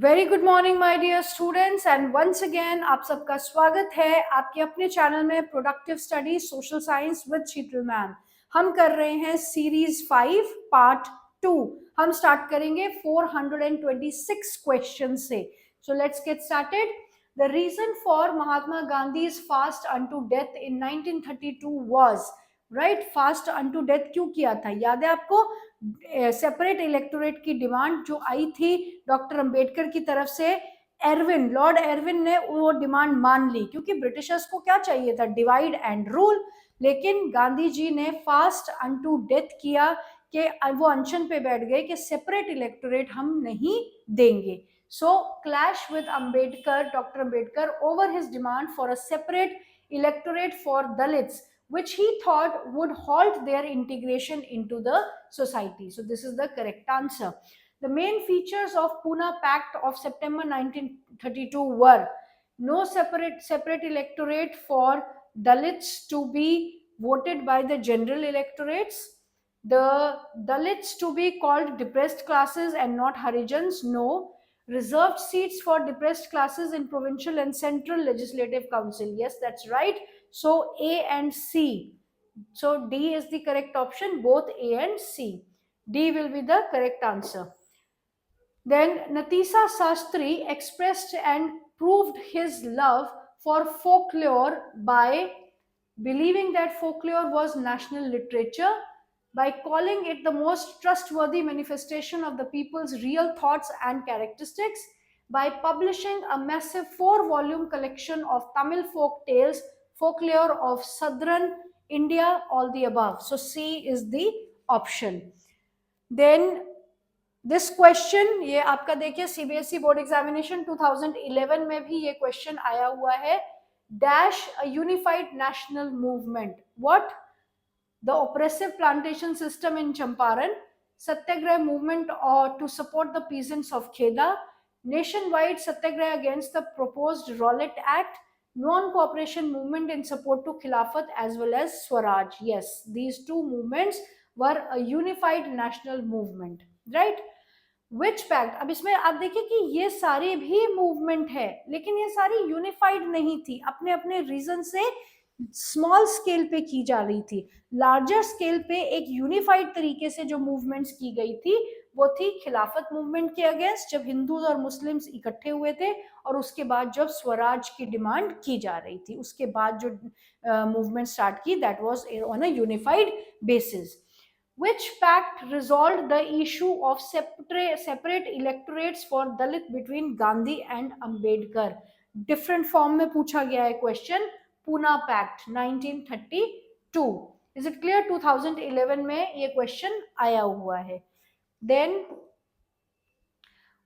Very good morning my dear students and once again आप सबका स्वागत है आपके अपने चैनल में productive study social science with Sheetal ma'am. हम कर रहे हैं सीरीज 5 पार्ट 2। हम स्टार्ट करेंगे 426 क्वेश्चन से। So let's get started. The reason for Mahatma Gandhi's fast unto death in 1932 was, right, fast unto death क्यों किया था? याद है आपको? सेपरेट इलेक्टोरेट की डिमांड जो आई थी डॉक्टर अंबेडकर की तरफ से, लॉर्ड एरविन ने वो डिमांड मान ली क्योंकि ब्रिटिशर्स को क्या चाहिए था? Divide and rule. लेकिन गांधी जी ने फास्ट अनटू डेथ किया कि वो अनशन पे बैठ गए कि सेपरेट इलेक्टोरेट हम नहीं देंगे। So clash with Ambedkar, doctor Ambedkar, over his demand for a separate electorate for Dalits, which he thought would halt their integration into the society. So this is the correct answer. The main features of Pune Pact of September 1932 were no separate electorate for Dalits to be voted by the general electorates, the Dalits to be called depressed classes and not Harijans, no, reserved seats for depressed classes in provincial and central legislative council. Yes, that's right. So A and C. So D is the correct option, both A and C. D will be the correct answer. Then Natisa Sastri expressed and proved his love for folklore by believing that folklore was national literature, by calling it the most trustworthy manifestation of the people's real thoughts and characteristics, by publishing a massive 4-volume collection of Tamil folk tales, folklore of southern India, all the above. So C is the option. Then this question, ये आपका देखिए CBSE board examination 2011 में भी ये question आया हुआ है। Dash a unified national movement, what? The oppressive plantation system in Champaran, satyagraha movement और to support the peasants of Kheda, nationwide satyagraha against the proposed Rowlatt Act, non cooperation movement in support to Khilafat as well as Swaraj. Yes, these two movements were a unified national movement, right. Which pact, अब इसमें आप देखिए कि ये सारी भी movement है लेकिन ये सारी यूनिफाइड नहीं थी, अपने अपने रीजन से स्मॉल स्केल पे की जा रही थी। लार्जर स्केल पे एक यूनिफाइड तरीके से जो मूवमेंट्स की गई थी वो थी खिलाफत मूवमेंट के अगेंस्ट, जब हिंदू और मुस्लिम्स इकट्ठे हुए थे, और उसके बाद जब स्वराज की डिमांड की जा रही थी, उसके बाद जो मूवमेंट स्टार्ट की, that was on a unified basis. Which pact resolved the issue of separate electorates for Dalit between Gandhi and Ambedkar? Different form में पूछा गया है question. Poona pact 1932। Is it clear? 2011 में ये क्वेश्चन आया हुआ है। Then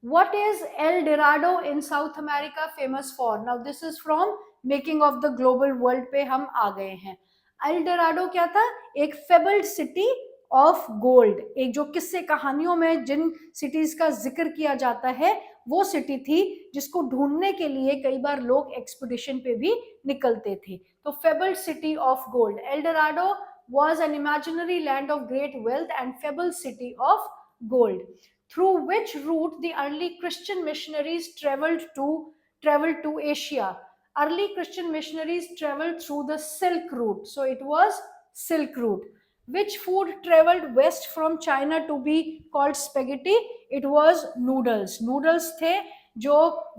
what is El Dorado in South America famous for? Now this is from Making of the Global World पे हम आ गए हैं। एल डोराडो क्या था? एक फेबल्ड सिटी ऑफ गोल्ड, एक जो किस्से कहानियों में जिन सिटीज का जिक्र किया जाता है वो सिटी थी जिसको ढूंढने के लिए कई बार लोग एक्सपीडिशन पे भी निकलते थे। तो fabled city of gold, El Dorado was an imaginary land of great wealth and fabled city of gold. Through which route the early Christian missionaries traveled to Asia? Early Christian missionaries traveled through the Silk Route, so it was Silk Route. Which food traveled west from China to be called spaghetti? It was noodles. Noodles थे जो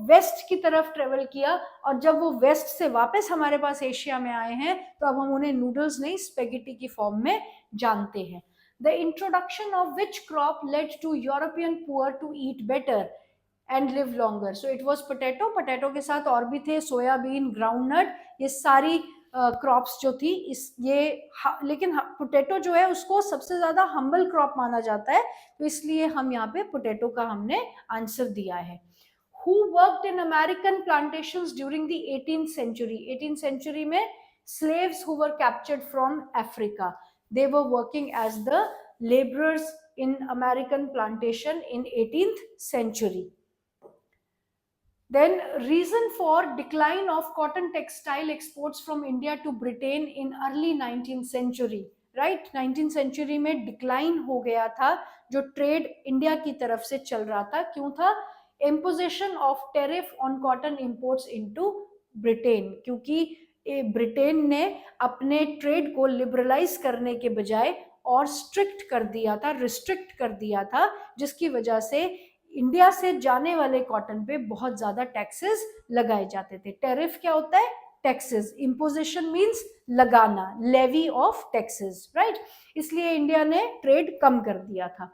waste की तरफ travel किया, और जब वो waste से वापस हमारे पास एशिया में आए हैं तो अब हम उन्हें नूडल्स नहीं स्पेगेटी की फॉर्म में जानते हैं। The introduction of which crop led to European poor to eat better and live longer? So it was potato. Potato के साथ और भी थे सोयाबीन, ग्राउंडनट, ये सारी क्रॉप्स जो थी इस ये लेकिन पोटैटो जो है उसको सबसे ज्यादा हम्बल क्रॉप माना जाता है, तो इसलिए हम यहाँ पे पोटैटो का हमने आंसर दिया है। Who worked in American plantations during the 18th century? 18th century में slaves who were captured from Africa, they were working as the laborers in American plantation in 18th century. Then reason for decline of cotton textile exports from India to Britain in early 19th century, right? 19th century में decline हो गया था जो trade India की तरफ से चल रहा था। क्यों था? imposition of tariff on cotton imports into Britain, क्योंकि ब्रिटेन ने अपने ट्रेड को लिबरलाइज करने के बजाय और स्ट्रिक्ट कर दिया था, रिस्ट्रिक्ट कर दिया था, जिसकी वजह से इंडिया से जाने वाले कॉटन पे बहुत ज्यादा टैक्सेस लगाए जाते थे। टेरिफ क्या होता है? टैक्सेस। इम्पोजिशन मींस लगाना, लेवी ऑफ टैक्सेस, राइट। इसलिए इंडिया ने ट्रेड कम कर दिया था।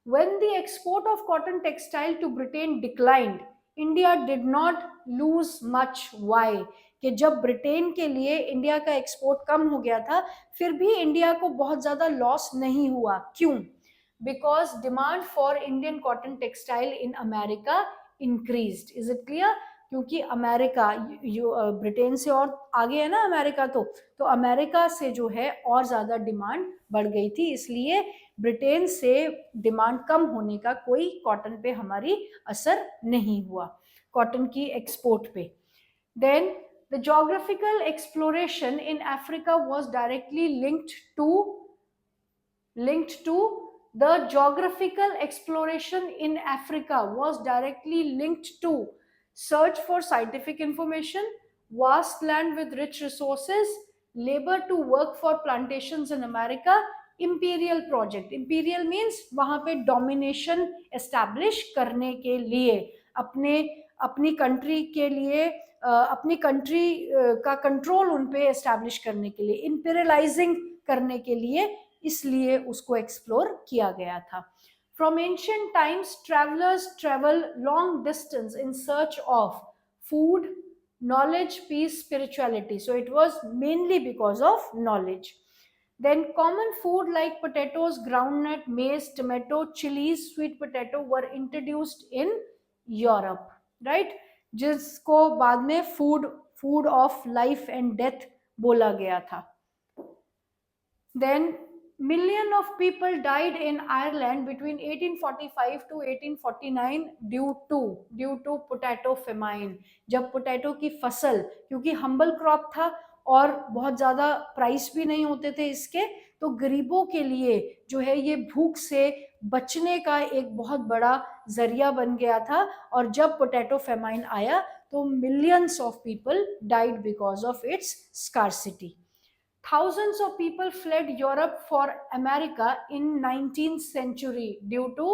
When the export of cotton textile to Britain declined, India did not lose much. Why? कि जब ब्रिटेन के लिए इंडिया का एक्सपोर्ट कम हो गया था, फिर भी इंडिया को बहुत ज्यादा लॉस नहीं हुआ। क्यों? Because demand for Indian cotton textile in America increased. Is it clear? क्योंकि अमेरिका ब्रिटेन से और आगे है ना अमेरिका, तो अमेरिका से जो है और ज्यादा डिमांड बढ़ गई थी, इसलिए ब्रिटेन से डिमांड कम होने का कोई कॉटन पे हमारी असर नहीं हुआ, कॉटन की एक्सपोर्ट पे। Then the geographical exploration in Africa was directly linked to the geographical exploration in Africa was directly linked to search for scientific information, vast land with rich resources, labor to work for plantations in America, imperial project. Imperial means वहां पे domination establish करने के लिए, अपनी country के लिए अपनी country का कंट्रोल उन पे एस्टैब्लिश करने के लिए, इंपीरियलाइजिंग करने के लिए, इसलिए उसको एक्सप्लोर किया गया था। From ancient times, travelers travel long distance in search of food, knowledge, peace, spirituality. So it was mainly because of knowledge. Then common food like potatoes, groundnut, maize, tomato, chilies, sweet potato were introduced in Europe, right? जिसको बाद में food of life and death बोला गया था। Then million of people died in Ireland between 1845 to 1849 due to potato famine. जब potato की फसल, क्योंकि हम्बल क्रॉप था और बहुत ज्यादा प्राइस भी नहीं होते थे इसके, तो गरीबों के लिए जो है ये भूख से बचने का एक बहुत बड़ा जरिया बन गया था। और जब पोटैटो फेमाइन आया तो millions of people died because of its scarcity. Thousands of people fled Europe for America in 19th century due to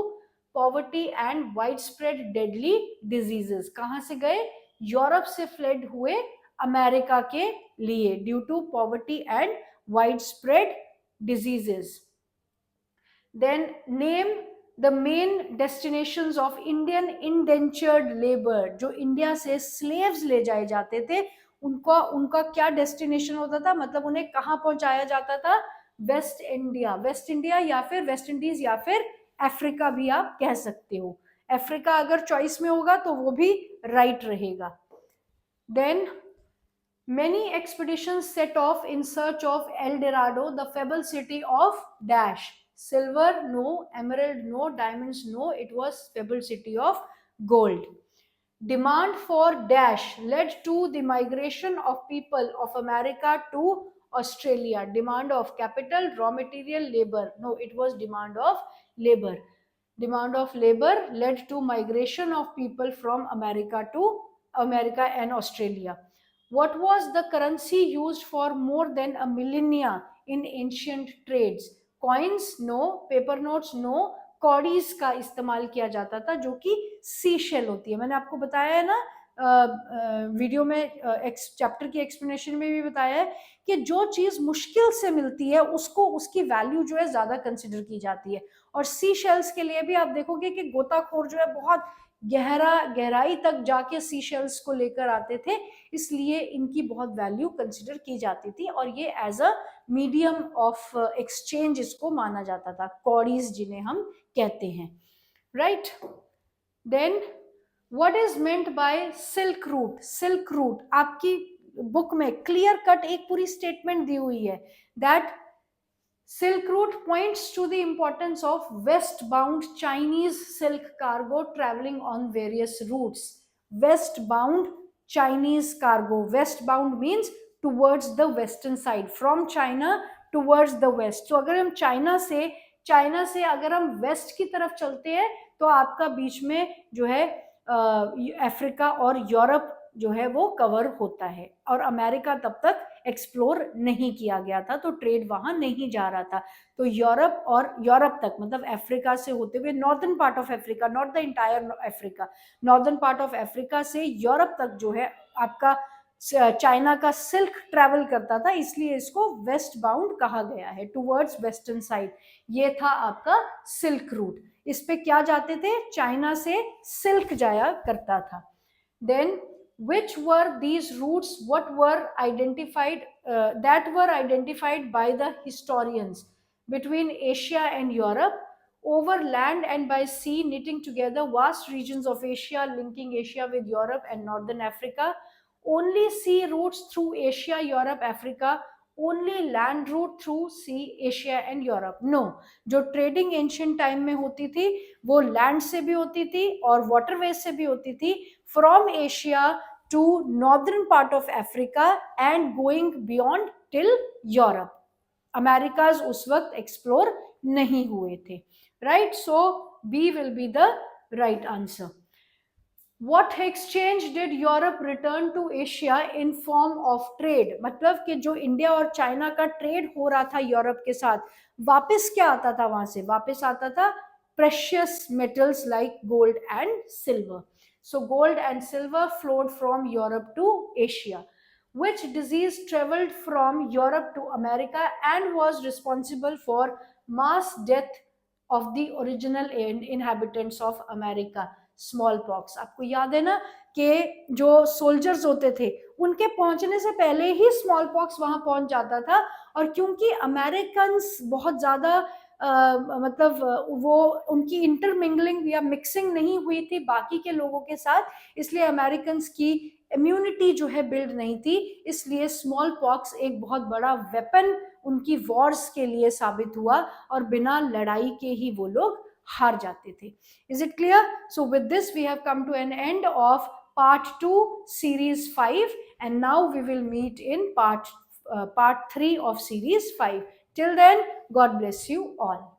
poverty and widespread deadly diseases. कहाँ से गए? यूरोप से फ्लेड हुए अमेरिका के लिए, due to poverty and widespread diseases. Then name the main destinations of Indian indentured labor. जो India से slaves ले जाए जाते थे, उनका क्या डेस्टिनेशन होता था, मतलब उन्हें कहाँ पहुंचाया जाता था? वेस्ट इंडिया या फिर वेस्ट इंडीज या फिर अफ्रीका भी आप कह सकते हो। अफ्रीका अगर चॉइस में होगा तो वो भी राइट रहेगा। Then many expeditions set off in search of El Dorado, the fabled city of dash. Silver no, emerald no, diamonds no, it was fabled city of gold. Demand for dash led to the migration of people of America to Australia. Demand of capital, raw material, labor. No, it was demand of labor. Demand of labor led to migration of people from America and Australia. What was the currency used for more than a millennia in ancient trades? Coins? No. Paper notes? No. कॉडीज का इस्तेमाल किया जाता था, जो कि सी shell होती है। मैंने आपको बताया है ना वीडियो में, चैप्टर की एक्सप्लेनेशन में भी बताया है कि जो चीज मुश्किल से मिलती है उसको उसकी वैल्यू जो है ज्यादा कंसिडर की जाती है। और सी शेल्स के लिए भी आप देखोगे कि गोताखोर जो है बहुत गहराई तक जाके सी शेल्स को लेकर आते थे, इसलिए इनकी बहुत वैल्यू कंसिडर की जाती थी और ये as a medium of exchange इसको माना जाता था, कॉडीज जिन्हें हम कहते हैं, right. Then what is meant by silk route? Silk route आपकी बुक में क्लियर कट एक पूरी स्टेटमेंट दी हुई है, that Silk route points to the importance of westbound Chinese silk cargo traveling on various routes. Westbound Chinese cargo. Westbound means towards the western side, from China towards the west. So अगर हम China से अगर हम waste की तरफ चलते हैं तो आपका बीच में जो है अफ्रीका और यूरोप जो है वो कवर होता है, और अमेरिका तब तक एक्सप्लोर नहीं किया गया था, तो ट्रेड वहां नहीं जा रहा था। तो यूरोप तक, मतलब अफ्रीका से होते हुए northern part of Africa, not the entire Africa, northern part of Africa से यूरोप तक जो है आपका चाइना का सिल्क ट्रैवल करता था, इसलिए इसको वेस्ट बाउंड कहा गया है, टुवर्ड्स वेस्टर्न साइड। ये था आपका सिल्क रूट। इस पे क्या जाते थे? चाइना से सिल्क जाया करता था। Then which were these routes, what were identified, that were identified by the historians between Asia and Europe, over land and by sea, knitting together vast regions of Asia, linking Asia with Europe and northern Africa. Only sea routes through Asia, Europe, Africa. Only land route through sea, Asia and Europe. No, जो trading ancient time में होती थी वो land से भी होती थी और वाटरवेज से भी होती थी, from Asia to northern part of Africa and going beyond till Europe. Americas उस वक्त एक्सप्लोर नहीं हुए थे, right? So B will be the right answer. What exchange did Europe return to Asia in form of trade? मतलब कि जो India और China का ट्रेड हो रहा था यूरोप के साथ, वापस क्या आता था वहां से? वापस आता था precious metals like gold and silver. So gold and silver flowed from Europe to Asia. Which disease traveled from Europe to America and was responsible for mass death of the original inhabitants of America? Small pox. आपको याद है ना कि जो soldiers होते थे उनके पहुंचने से पहले ही स्मॉल पॉक्स वहां पहुंच जाता था, और क्योंकि अमेरिकन बहुत ज्यादा मतलब वो उनकी इंटरमिंगलिंग या मिक्सिंग नहीं हुई थी बाकी के लोगों के साथ, इसलिए अमेरिकन की इम्यूनिटी जो है बिल्ड नहीं थी, इसलिए स्मॉल पॉक्स एक बहुत बड़ा वेपन उनकी वॉर्स के लिए साबित हुआ और बिना लड़ाई के ही वो लोग हार जाते थे। Is it clear? So with this we have come to an end of part 2 series 5, and now we will meet in part 3 of series 5. Till then, God bless you all.